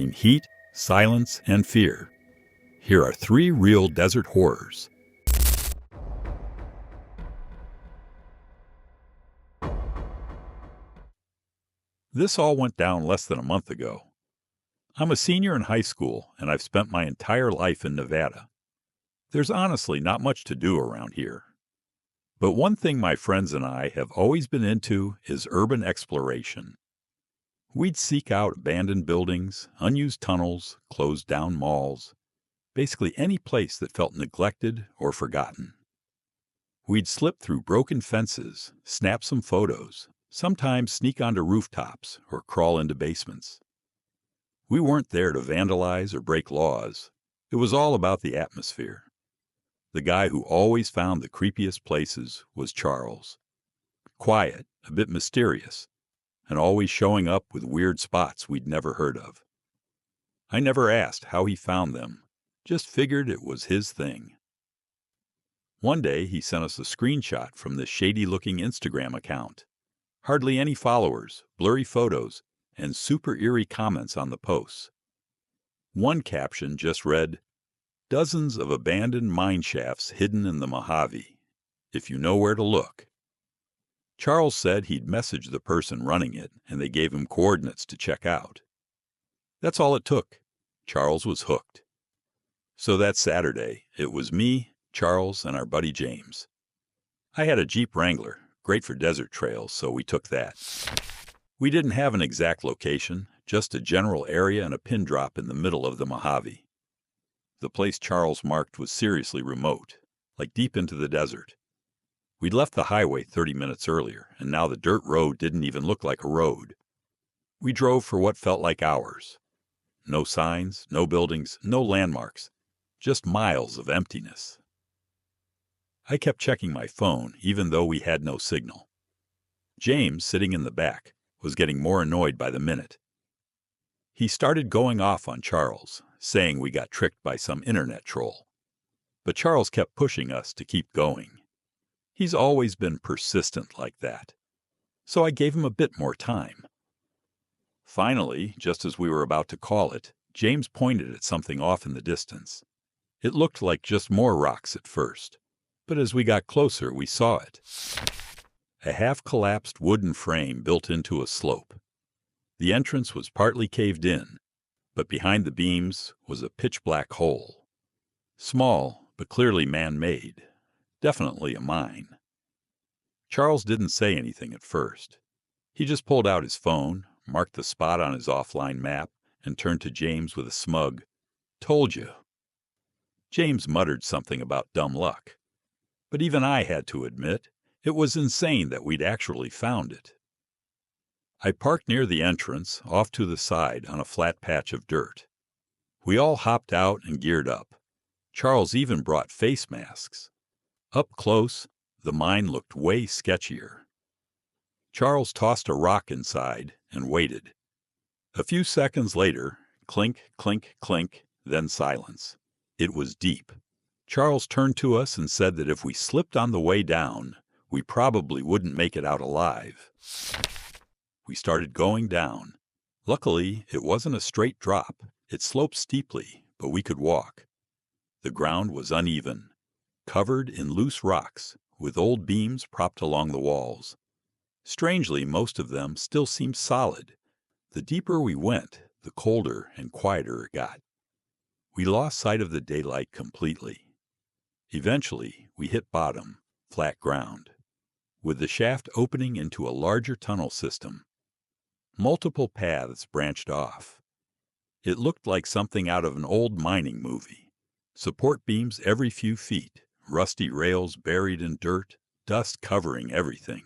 In heat, silence, and fear, here are 3 real desert horrors. This all went down less than a month ago. I'm a senior in high school, and I've spent my entire life in Nevada. There's honestly not much to do around here. But one thing my friends and I have always been into is urban exploration. We'd seek out abandoned buildings, unused tunnels, closed down malls, basically any place that felt neglected or forgotten. We'd slip through broken fences, snap some photos, sometimes sneak onto rooftops or crawl into basements. We weren't there to vandalize or break laws. It was all about the atmosphere. The guy who always found the creepiest places was Charles. Quiet, a bit mysterious, and always showing up with weird spots we'd never heard of. I never asked how he found them, just figured it was his thing. One day he sent us a screenshot from this shady-looking Instagram account. Hardly any followers, blurry photos, and super eerie comments on the posts. One caption just read, "Dozens of abandoned mine shafts hidden in the Mojave, if you know where to look." Charles said he'd messaged the person running it, and they gave him coordinates to check out. That's all it took. Charles was hooked. So that Saturday, it was me, Charles, and our buddy James. I had a Jeep Wrangler, great for desert trails, so we took that. We didn't have an exact location, just a general area and a pin drop in the middle of the Mojave. The place Charles marked was seriously remote, like deep into the desert. We'd left the highway 30 minutes earlier, and now the dirt road didn't even look like a road. We drove for what felt like hours. No signs, no buildings, no landmarks, just miles of emptiness. I kept checking my phone, even though we had no signal. James, sitting in the back, was getting more annoyed by the minute. He started going off on Charles, saying we got tricked by some internet troll. But Charles kept pushing us to keep going. He's always been persistent like that. So I gave him a bit more time. Finally, just as we were about to call it, James pointed at something off in the distance. It looked like just more rocks at first, but as we got closer, we saw it. A half-collapsed wooden frame built into a slope. The entrance was partly caved in, but behind the beams was a pitch-black hole. Small, but clearly man-made. Definitely a mine. Charles didn't say anything at first. He just pulled out his phone, marked the spot on his offline map, and turned to James with a smug, "Told you." James muttered something about dumb luck. But even I had to admit, it was insane that we'd actually found it. I parked near the entrance, off to the side on a flat patch of dirt. We all hopped out and geared up. Charles even brought face masks. Up close, the mine looked way sketchier. Charles tossed a rock inside and waited. A few seconds later, clink, clink, clink, then silence. It was deep. Charles turned to us and said that if we slipped on the way down, we probably wouldn't make it out alive. We started going down. Luckily, it wasn't a straight drop. It sloped steeply, but we could walk. The ground was uneven, covered in loose rocks, with old beams propped along the walls. Strangely, most of them still seemed solid. The deeper we went, the colder and quieter it got. We lost sight of the daylight completely. Eventually, we hit bottom, flat ground, with the shaft opening into a larger tunnel system. Multiple paths branched off. It looked like something out of an old mining movie. Support beams every few feet, rusty rails buried in dirt, dust covering everything.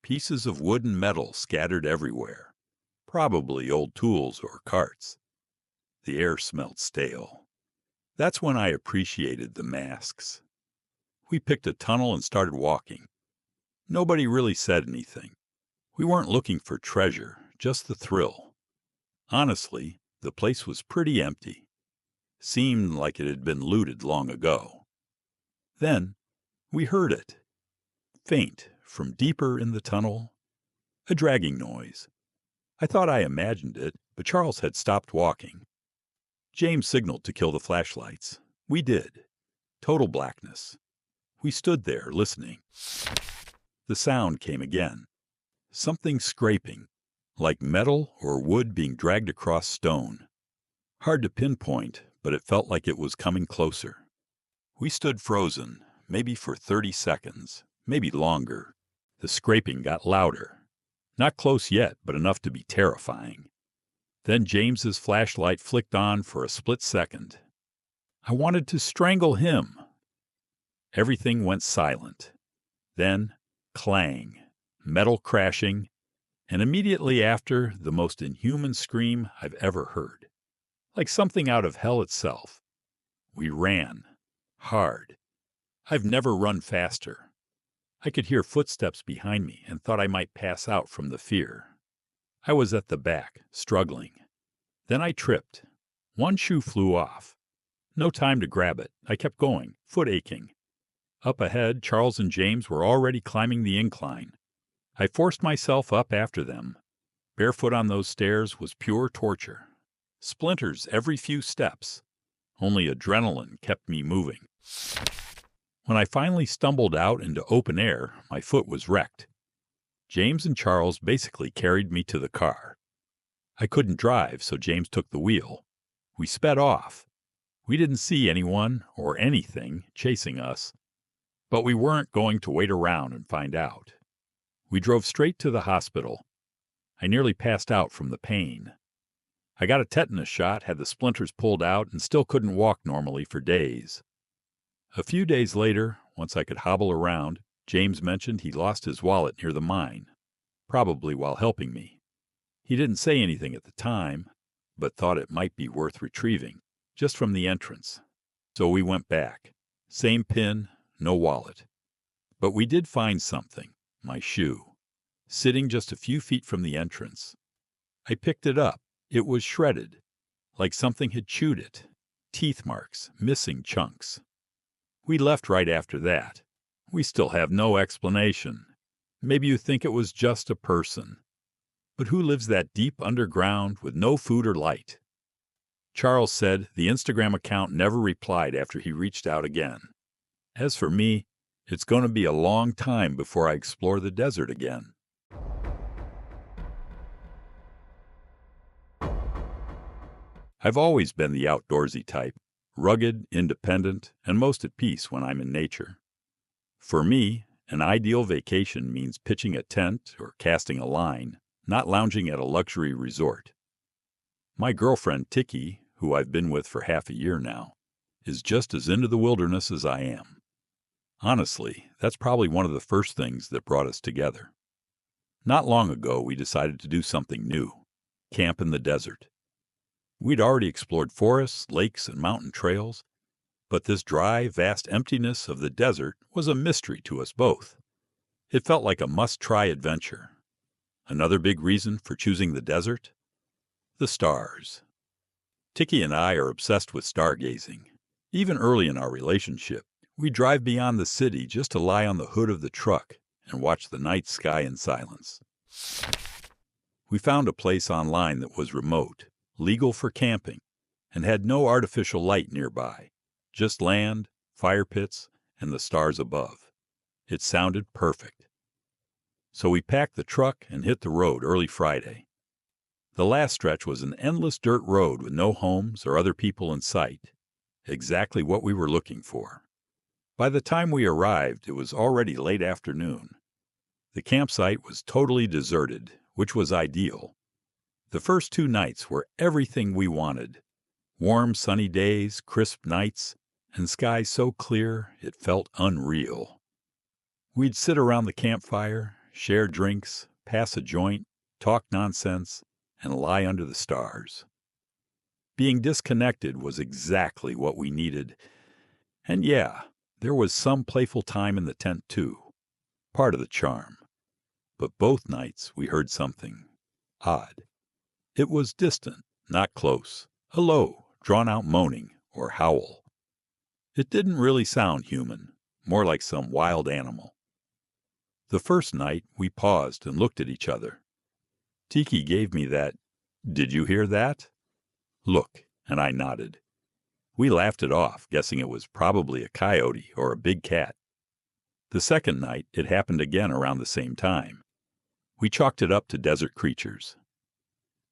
Pieces of wood and metal scattered everywhere. Probably old tools or carts. The air smelled stale. That's when I appreciated the masks. We picked a tunnel and started walking. Nobody really said anything. We weren't looking for treasure, just the thrill. Honestly, the place was pretty empty. Seemed like it had been looted long ago. Then, we heard it. Faint, from deeper in the tunnel. A dragging noise. I thought I imagined it, but Charles had stopped walking. James signaled to kill the flashlights. We did. Total blackness. We stood there, listening. The sound came again. Something scraping, like metal or wood being dragged across stone. Hard to pinpoint, but it felt like it was coming closer. We stood frozen, maybe for 30 seconds, maybe longer. The scraping got louder. Not close yet, but enough to be terrifying. Then James's flashlight flicked on for a split second. I wanted to strangle him. Everything went silent. Then, clang, metal crashing, and immediately after, the most inhuman scream I've ever heard. Like something out of hell itself. We ran. Hard. I've never run faster. I could hear footsteps behind me and thought I might pass out from the fear. I was at the back, struggling. Then I tripped. One shoe flew off. No time to grab it. I kept going, foot aching. Up ahead, Charles and James were already climbing the incline. I forced myself up after them. Barefoot on those stairs was pure torture. Splinters every few steps. Only adrenaline kept me moving. When I finally stumbled out into open air, my foot was wrecked. James and Charles basically carried me to the car. I couldn't drive, so James took the wheel. We sped off. We didn't see anyone or anything chasing us, but we weren't going to wait around and find out. We drove straight to the hospital. I nearly passed out from the pain. I got a tetanus shot, had the splinters pulled out, and still couldn't walk normally for days. A few days later, once I could hobble around, James mentioned he lost his wallet near the mine, probably while helping me. He didn't say anything at the time, but thought it might be worth retrieving, just from the entrance. So we went back. Same pin, no wallet. But we did find something, my shoe, sitting just a few feet from the entrance. I picked it up. It was shredded, like something had chewed it. Teeth marks, missing chunks. We left right after that. We still have no explanation. Maybe you think it was just a person. But who lives that deep underground with no food or light? Charles said the Instagram account never replied after he reached out again. As for me, it's going to be a long time before I explore the desert again. I've always been the outdoorsy type, rugged, independent, and most at peace when I'm in nature. For me, an ideal vacation means pitching a tent or casting a line, not lounging at a luxury resort. My girlfriend, Tiki, who I've been with for half a year now, is just as into the wilderness as I am. Honestly, that's probably one of the first things that brought us together. Not long ago, we decided to do something new, camp in the desert. We'd already explored forests, lakes, and mountain trails, but this dry, vast emptiness of the desert was a mystery to us both. It felt like a must-try adventure. Another big reason for choosing the desert? The stars. Tiki and I are obsessed with stargazing. Even early in our relationship, we drive beyond the city just to lie on the hood of the truck and watch the night sky in silence. We found a place online that was remote, legal for camping, and had no artificial light nearby, just land, fire pits, and the stars above. It sounded perfect. So we packed the truck and hit the road early Friday. The last stretch was an endless dirt road with no homes or other people in sight. Exactly what we were looking for. By the time we arrived, it was already late afternoon. The campsite was totally deserted, which was ideal. The first 2 nights were everything we wanted. Warm, sunny days, crisp nights, and skies so clear it felt unreal. We'd sit around the campfire, share drinks, pass a joint, talk nonsense, and lie under the stars. Being disconnected was exactly what we needed. And yeah, there was some playful time in the tent too, part of the charm. But both nights we heard something odd. It was distant, not close, a low, drawn-out moaning or howl. It didn't really sound human, more like some wild animal. The first night we paused and looked at each other. Tiki gave me that Did you hear that? Look, and I nodded. We laughed it off, guessing it was probably a coyote or a big cat. The second night, it happened again around the same time. We chalked it up to desert creatures.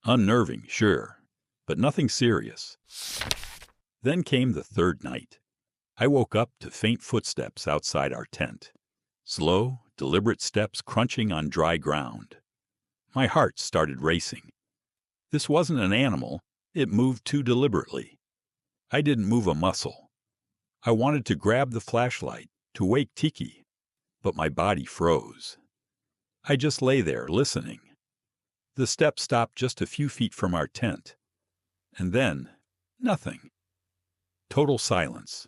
Unnerving, sure, but nothing serious. Then came the third night. I woke up to faint footsteps outside our tent. Slow, deliberate steps crunching on dry ground. My heart started racing. This wasn't an animal. It moved too deliberately. I didn't move a muscle. I wanted to grab the flashlight, to wake Tiki, but my body froze. I just lay there, listening. The steps stopped just a few feet from our tent. And then, nothing. Total silence.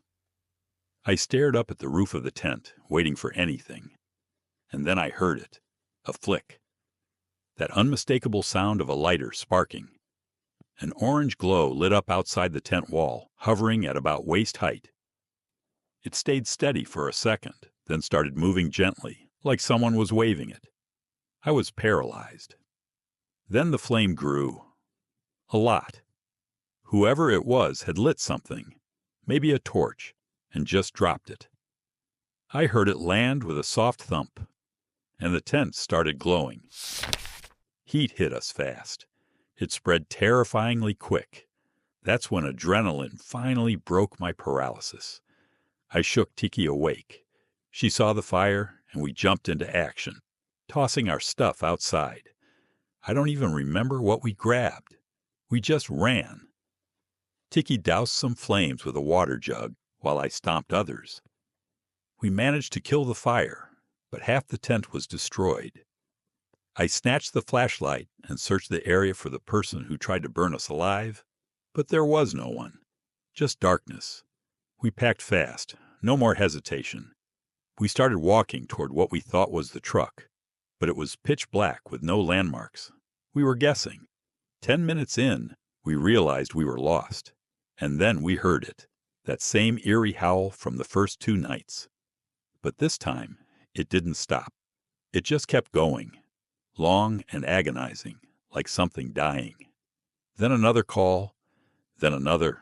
I stared up at the roof of the tent, waiting for anything. And then I heard it. A flick. That unmistakable sound of a lighter sparking. An orange glow lit up outside the tent wall, hovering at about waist height. It stayed steady for a second, then started moving gently, like someone was waving it. I was paralyzed. Then the flame grew. A lot. Whoever it was had lit something, maybe a torch, and just dropped it. I heard it land with a soft thump, and the tent started glowing. Heat hit us fast. It spread terrifyingly quick. That's when adrenaline finally broke my paralysis. I shook Tiki awake. She saw the fire, and we jumped into action, tossing our stuff outside. I don't even remember what we grabbed. We just ran. Tiki doused some flames with a water jug, while I stomped others. We managed to kill the fire, but half the tent was destroyed. I snatched the flashlight and searched the area for the person who tried to burn us alive, but there was no one. Just darkness. We packed fast. No more hesitation. We started walking toward what we thought was the truck, but it was pitch black with no landmarks. We were guessing. 10 minutes in, we realized we were lost. And then we heard it, that same eerie howl from the first 2 nights. But this time, it didn't stop. It just kept going. Long and agonizing, like something dying. Then another call, then another,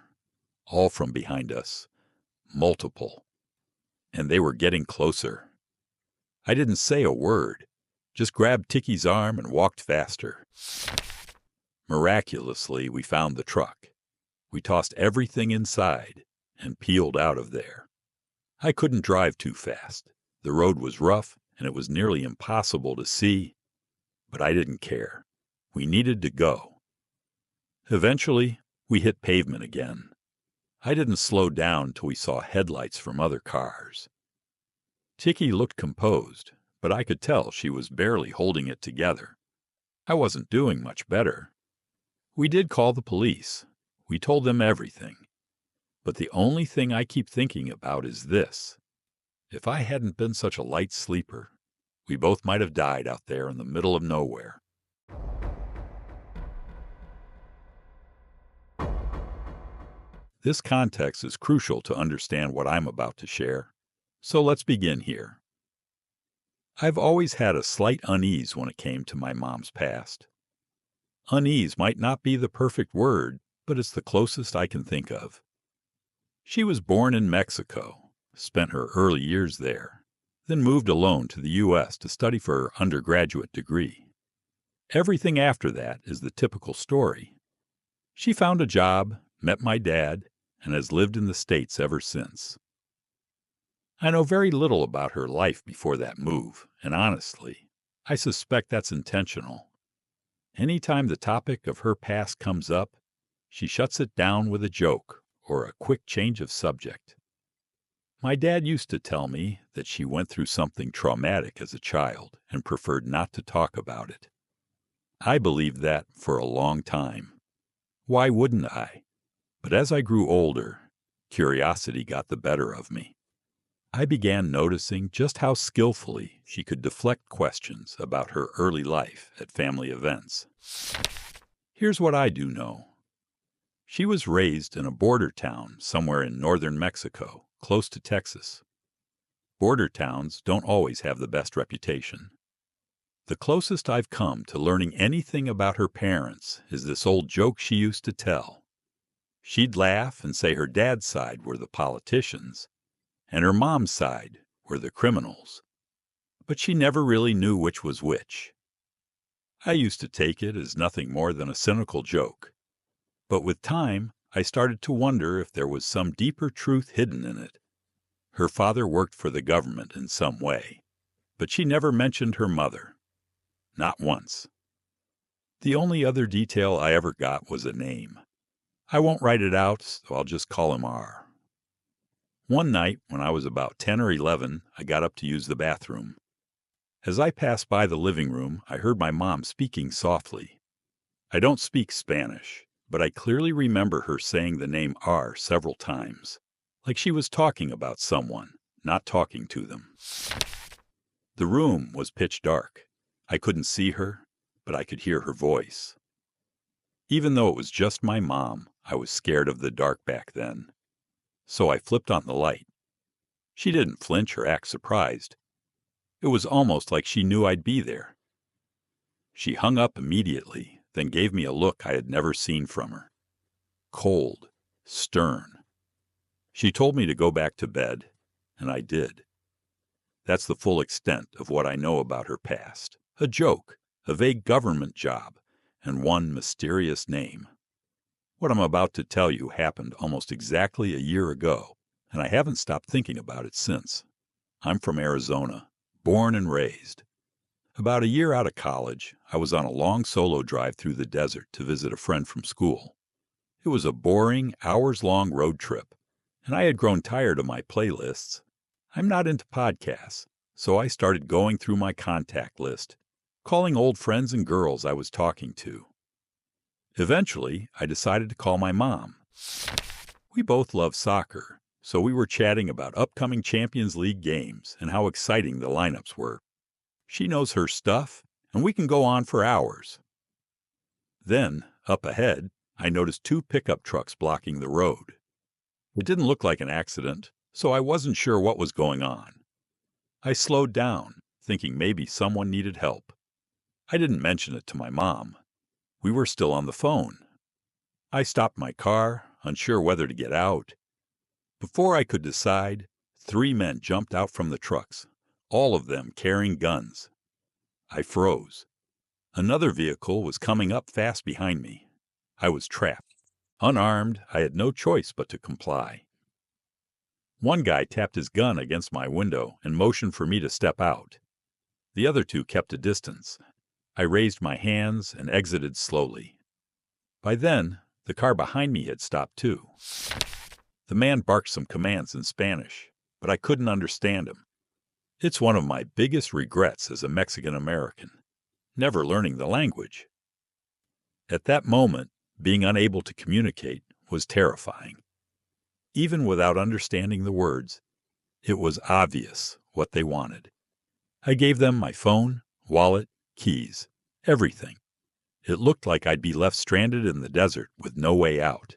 all from behind us. Multiple. And they were getting closer. I didn't say a word, just grabbed Tiki's arm and walked faster. Miraculously, we found the truck. We tossed everything inside and peeled out of there. I couldn't drive too fast. The road was rough, and it was nearly impossible to see. But I didn't care. We needed to go. Eventually, we hit pavement again. I didn't slow down till we saw headlights from other cars. Tiki looked composed, but I could tell she was barely holding it together. I wasn't doing much better. We did call the police. We told them everything. But the only thing I keep thinking about is this. If I hadn't been such a light sleeper, we both might have died out there in the middle of nowhere. This context is crucial to understand what I'm about to share, so let's begin here. I've always had a slight unease when it came to my mom's past. Unease might not be the perfect word, but it's the closest I can think of. She was born in Mexico, spent her early years there, then moved alone to the U.S. to study for her undergraduate degree. Everything after that is the typical story. She found a job, met my dad, and has lived in the States ever since. I know very little about her life before that move, and honestly, I suspect that's intentional. Anytime the topic of her past comes up, she shuts it down with a joke or a quick change of subject. My dad used to tell me that she went through something traumatic as a child and preferred not to talk about it. I believed that for a long time. Why wouldn't I? But as I grew older, curiosity got the better of me. I began noticing just how skillfully she could deflect questions about her early life at family events. Here's what I do know. She was raised in a border town somewhere in northern Mexico, close to Texas. Border towns don't always have the best reputation. The closest I've come to learning anything about her parents is this old joke she used to tell. She'd laugh and say her dad's side were the politicians, and her mom's side were the criminals. But she never really knew which was which. I used to take it as nothing more than a cynical joke. But with time, I started to wonder if there was some deeper truth hidden in it. Her father worked for the government in some way, but she never mentioned her mother. Not once. The only other detail I ever got was a name. I won't write it out, so I'll just call him R. One night, when I was about 10 or 11, I got up to use the bathroom. As I passed by the living room, I heard my mom speaking softly. I don't speak Spanish, but I clearly remember her saying the name R several times, like she was talking about someone, not talking to them. The room was pitch dark. I couldn't see her, but I could hear her voice. Even though it was just my mom, I was scared of the dark back then. So I flipped on the light. She didn't flinch or act surprised. It was almost like she knew I'd be there. She hung up immediately, then gave me a look I had never seen from her. Cold, stern. She told me to go back to bed, and I did. That's the full extent of what I know about her past. A joke, a vague government job, and one mysterious name. What I'm about to tell you happened almost exactly a year ago, and I haven't stopped thinking about it since. I'm from Arizona, born and raised. About a year out of college, I was on a long solo drive through the desert to visit a friend from school. It was a boring, hours-long road trip, and I had grown tired of my playlists. I'm not into podcasts, so I started going through my contact list, calling old friends and girls I was talking to. Eventually, I decided to call my mom. We both love soccer, so we were chatting about upcoming Champions League games and how exciting the lineups were. She knows her stuff, and we can go on for hours. Then, up ahead, I noticed 2 pickup trucks blocking the road. It didn't look like an accident, so I wasn't sure what was going on. I slowed down, thinking maybe someone needed help. I didn't mention it to my mom. We were still on the phone. I stopped my car, unsure whether to get out. Before I could decide, 3 men jumped out from the trucks, all of them carrying guns. I froze. Another vehicle was coming up fast behind me. I was trapped. Unarmed, I had no choice but to comply. One guy tapped his gun against my window and motioned for me to step out. The other 2 kept a distance. I raised my hands and exited slowly. By then, the car behind me had stopped too. The man barked some commands in Spanish, but I couldn't understand him. It's one of my biggest regrets as a Mexican American, never learning the language. At that moment, being unable to communicate was terrifying. Even without understanding the words, it was obvious what they wanted. I gave them my phone, wallet, keys, everything. It looked like I'd be left stranded in the desert with no way out.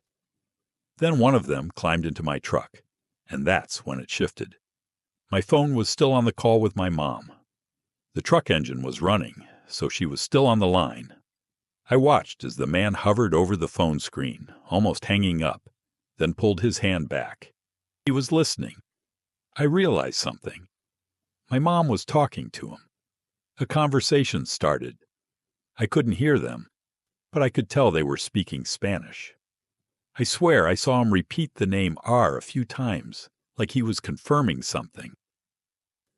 Then one of them climbed into my truck, and that's when it shifted. My phone was still on the call with my mom. The truck engine was running, so she was still on the line. I watched as the man hovered over the phone screen, almost hanging up, then pulled his hand back. He was listening. I realized something. My mom was talking to him. A conversation started. I couldn't hear them, but I could tell they were speaking Spanish. I swear I saw him repeat the name R a few times, like he was confirming something.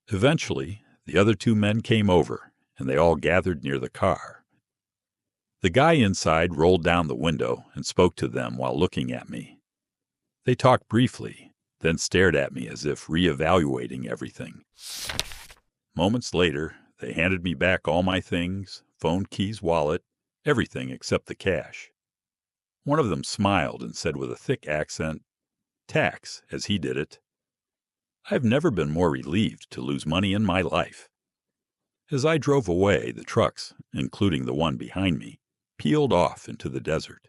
Eventually, the other 2 men came over, and they all gathered near the car. The guy inside rolled down the window and spoke to them while looking at me. They talked briefly, then stared at me as if reevaluating everything. Moments later, they handed me back all my things, phone, keys, wallet, everything except the cash. One of them smiled and said with a thick accent, "Tax," as he did it. I've never been more relieved to lose money in my life. As I drove away, the trucks, including the one behind me, peeled off into the desert.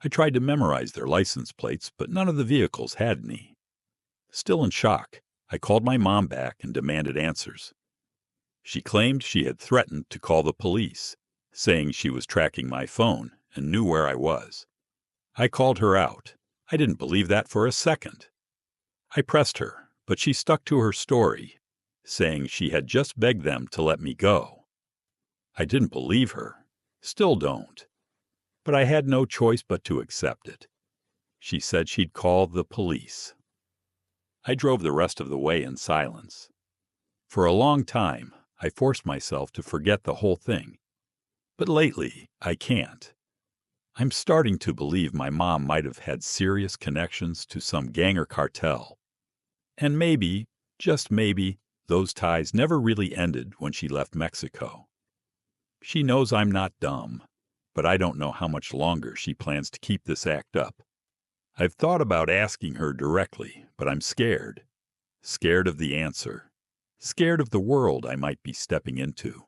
I tried to memorize their license plates, but none of the vehicles had any. Still in shock, I called my mom back and demanded answers. She claimed she had threatened to call the police, saying she was tracking my phone and knew where I was. I called her out. I didn't believe that for a second. I pressed her, but she stuck to her story, saying she had just begged them to let me go. I didn't believe her. Still don't. But I had no choice but to accept it. She said she'd call the police. I drove the rest of the way in silence. For a long time, I forced myself to forget the whole thing. But lately, I can't. I'm starting to believe my mom might have had serious connections to some gang or cartel. And maybe, just maybe, those ties never really ended when she left Mexico. She knows I'm not dumb, but I don't know how much longer she plans to keep this act up. I've thought about asking her directly, but I'm scared. Scared of the answer. Scared of the world I might be stepping into.